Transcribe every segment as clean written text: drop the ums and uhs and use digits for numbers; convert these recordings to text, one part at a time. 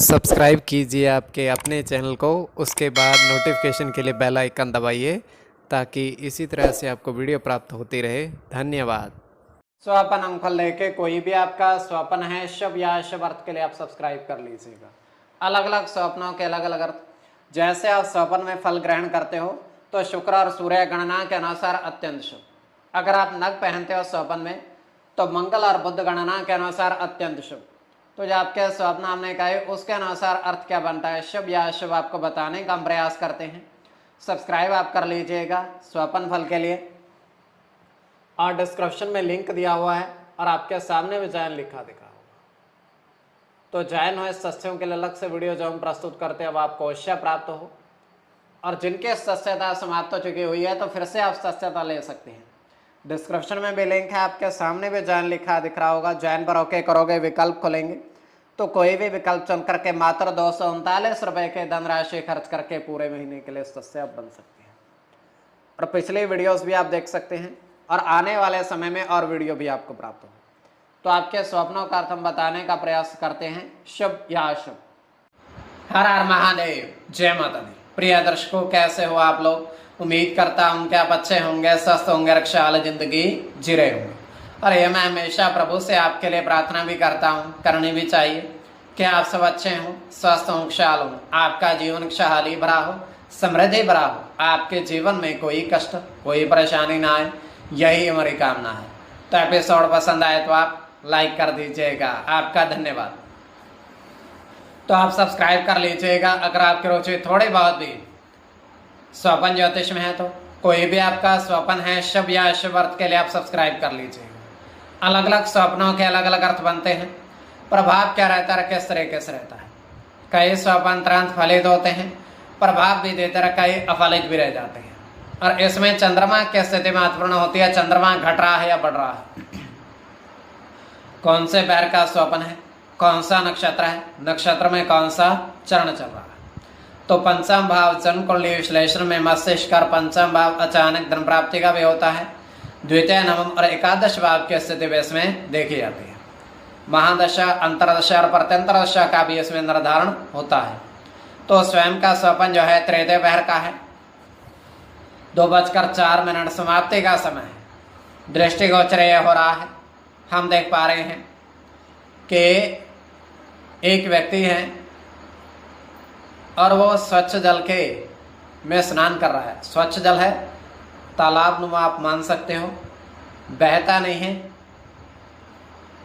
Subscribe कीजिए आपके अपने चैनल को, उसके बाद नोटिफिकेशन के लिए बेल आइकन दबाइए ताकि इसी तरह से आपको वीडियो प्राप्त होती रहे। धन्यवाद। स्वपन अंगफल लेके कोई भी आपका स्वप्न है शुभ या अशुभ अर्थ के लिए आप सब्सक्राइब कर लीजिएगा। अलग अलग स्वप्नों के अलग अलग अर्थ। जैसे आप स्वप्न में फल ग्रहण करते हो तो शुक्र और सूर्य गणना के अनुसार अत्यंत शुभ। अगर आप नग पहनते हो स्वप्न में तो मंगल और बुध गणना के अनुसार अत्यंत शुभ। तो जो आपके स्वप्न हमने कहा है उसके अनुसार अर्थ क्या बनता है, शुभ या अशुभ, आपको बताने का हम प्रयास करते हैं। सब्सक्राइब आप कर लीजिएगा स्वप्न फल के लिए, और डिस्क्रिप्शन में लिंक दिया हुआ है और आपके सामने भी जैन लिखा दिखा होगा। तो जैन हो इस सस्यों के लिए अलग से वीडियो जो हम प्रस्तुत करते हैं अब आपको अवश्य प्राप्त हो, और जिनके सस्यता समाप्त हो चुकी हुई है तो फिर से आप सस्यता ले सकते हैं। डिस्क्रिप्शन में भी लिंक है, आपके सामने भी जैन लिखा दिख रहा होगा। जैन पर ओके करोगे, विकल्प खोलेंगे तो कोई भी विकल्प चुन करके मात्र 239 रुपए के धनराशि खर्च करके पूरे महीने के लिए सस्य आप बन सकते हैं। और पिछले वीडियोस भी आप देख सकते हैं और आने वाले समय में और वीडियो भी आपको प्राप्त हो। तो आपके स्वप्नों का अर्थ हम बताने का प्रयास करते हैं, शुभ या अशुभ। हर हर महादेव, जय माता दी। प्रिय दर्शकों, कैसे हो आप लोग? उम्मीद करता हूं कि आप अच्छे होंगे, स्वस्थ होंगे, रक्षा वाली जिंदगी जी रहे होंगे। और ये मैं हमेशा प्रभु से आपके लिए प्रार्थना भी करता हूँ, करनी भी चाहिए कि आप सब अच्छे हों, स्वस्थ हों, खुशहाल हों, आपका जीवन खुशहाली भरा हो, समृद्धि भरा हो, आपके जीवन में कोई कष्ट कोई परेशानी ना आए, यही हमारी कामना है। तो एपिसोड पसंद आए तो आप लाइक कर दीजिएगा, आपका धन्यवाद। तो आप सब्सक्राइब कर लीजिएगा अगर आपकी रुचि थोड़ी बहुत भी स्वपन ज्योतिष में है। तो कोई भी आपका स्वपन है शुभ या अशुभ अर्थ के लिए आप सब्सक्राइब कर लीजिएगा। अलग अलग स्वप्नों के अलग अलग अर्थ बनते हैं, प्रभाव क्या रहता है, किस तरीके से रहता है। कई स्वपन तुरंत फलित होते हैं, प्रभाव भी देते रहे, कई अफलित भी रह जाते हैं। और इसमें चंद्रमा की स्थिति महत्वपूर्ण होती है। चंद्रमा घट रहा है या बढ़ रहा है, कौन से पैर का स्वपन है, कौन सा नक्षत्र है, नक्षत्र में कौन सा चरण चल रहा है। तो पंचम भाव जन्म कुंडली विश्लेषण में मस्तिष्क और पंचम भाव अचानक धन प्राप्ति का भी होता है। द्वितीय, नवम और एकादश भाव की स्थिति भी इसमें देखी जाती है। महादशा, अंतरदशा और प्रत्यंतर दशा का भी इसमें निर्धारण होता है। तो स्वयं का स्वपन जो है तृतीय पहर का है, 2:04 समाप्ति का समय है। दृष्टिगोचर हो रहा है, हम देख पा रहे हैं कि एक व्यक्ति है और वो स्वच्छ जल के में स्नान कर रहा है। स्वच्छ जल है, तालाब नुमा आप मान सकते हो, बहता नहीं है।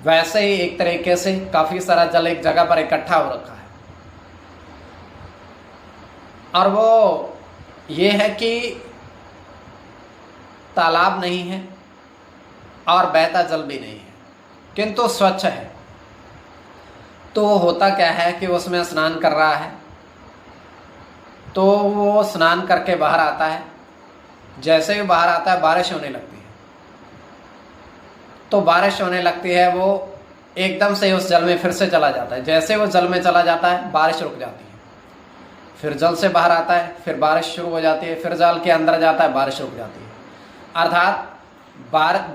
वैसे ही एक तरीके से काफी सारा जल एक जगह पर इकट्ठा हो रखा है। और वो ये है कि तालाब नहीं है और बहता जल भी नहीं है, किंतु स्वच्छ है। तो होता क्या है कि उसमें स्नान कर रहा है, तो वो स्नान करके बाहर आता है। जैसे ही बाहर आता है बारिश होने लगती है। तो बारिश होने लगती है, वो एकदम से उस जल में फिर से चला जाता है। जैसे वो जल में चला जाता है बारिश रुक जाती है, फिर जल से बाहर आता है, फिर बारिश शुरू हो जाती है, फिर जल के अंदर जाता है, बारिश रुक जाती है। अर्थात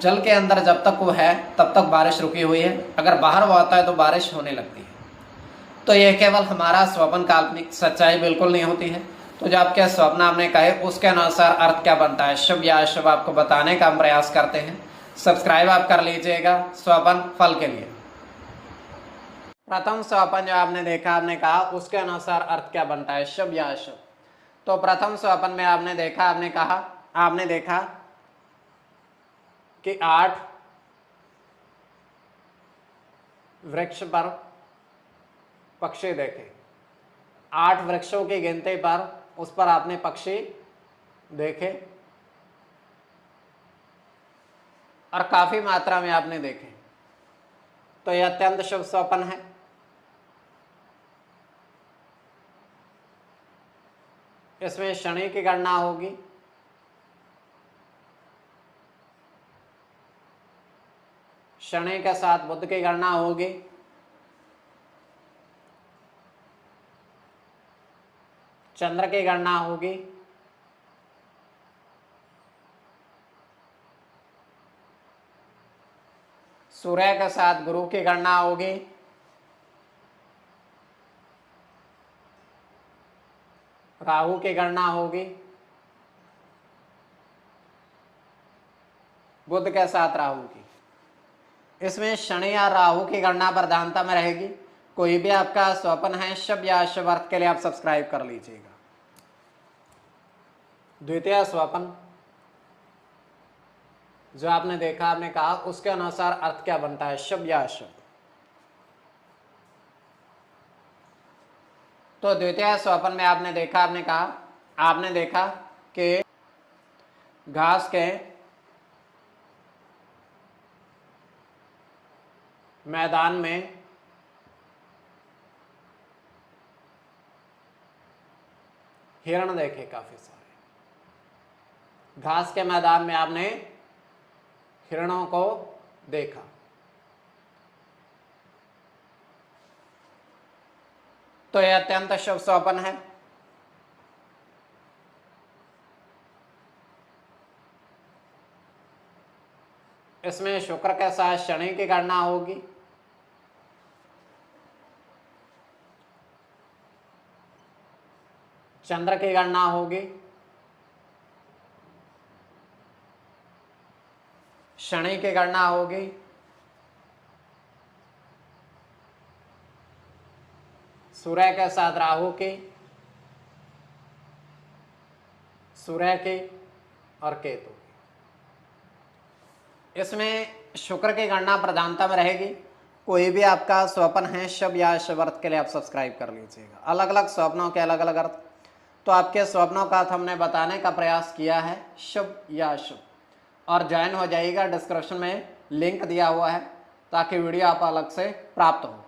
जल के अंदर जब तक वो है तब तक बारिश रुकी हुई है, अगर बाहर वो आता है तो बारिश होने लगती है। तो ये केवल हमारा स्वप्न काल्पनिक, सच्चाई बिल्कुल नहीं होती है। तो जो आपके स्वप्न आपने कहे उसके अनुसार अर्थ क्या बनता है, शुभ या अशुभ, आपको बताने का हम प्रयास करते हैं। सब्सक्राइब आप कर लीजिएगा स्वपन फल के लिए। प्रथम स्वपन जो आपने देखा, आपने कहा उसके अनुसार अर्थ क्या बनता है, शुभ या अशुभ। तो प्रथम स्वपन में आपने देखा, आपने कहा, आपने देखा कि 8 वृक्ष पर पक्षी देखे। 8 वृक्षों की गिनती पर उस पर आपने पक्षी देखे और काफी मात्रा में आपने देखे। तो यह अत्यंत शुभ स्वप्न है। इसमें शनि की गणना होगी, शनि के साथ बुध की गणना होगी, चंद्र की गणना होगी, सूर्य के साथ गुरु की गणना होगी, राहु की गणना होगी, बुध के साथ राहु की। इसमें शनि या राहु की गणना प्रधानता में रहेगी। कोई भी आपका स्वप्न है शुभ या अशुभ अर्थ के लिए आप सब्सक्राइब कर लीजिएगा। द्वितीय स्वप्न जो आपने देखा, आपने कहा, उसके अनुसार अर्थ क्या बनता है, शुभ या अशुभ। तो द्वितीय स्वप्न में आपने देखा, आपने कहा, आपने देखा कि घास के मैदान में हिरण देखे काफी सारे। घास के मैदान में आपने हिरणों को देखा। तो यह अत्यंत शुभ स्वप्न है। इसमें शुक्र के साथ शनि की गणना होगी। चंद्र की गणना होगी। शनि की गणना होगी। सूर्य के साथ राहु की, सूर्य की और केतु की। इसमें शुक्र की गणना प्रधानता में रहेगी। कोई भी आपका स्वप्न है शुभ या अशुभ अर्थ के लिए आप सब्सक्राइब कर लीजिएगा। अलग अलग स्वप्नों के अलग अलग अर्थ। तो आपके स्वप्नों का अर्थ हमने बताने का प्रयास किया है, शुभ या अशुभ। और ज्वाइन हो जाइएगा, डिस्क्रिप्शन में लिंक दिया हुआ है ताकि वीडियो आप अलग से प्राप्त हो।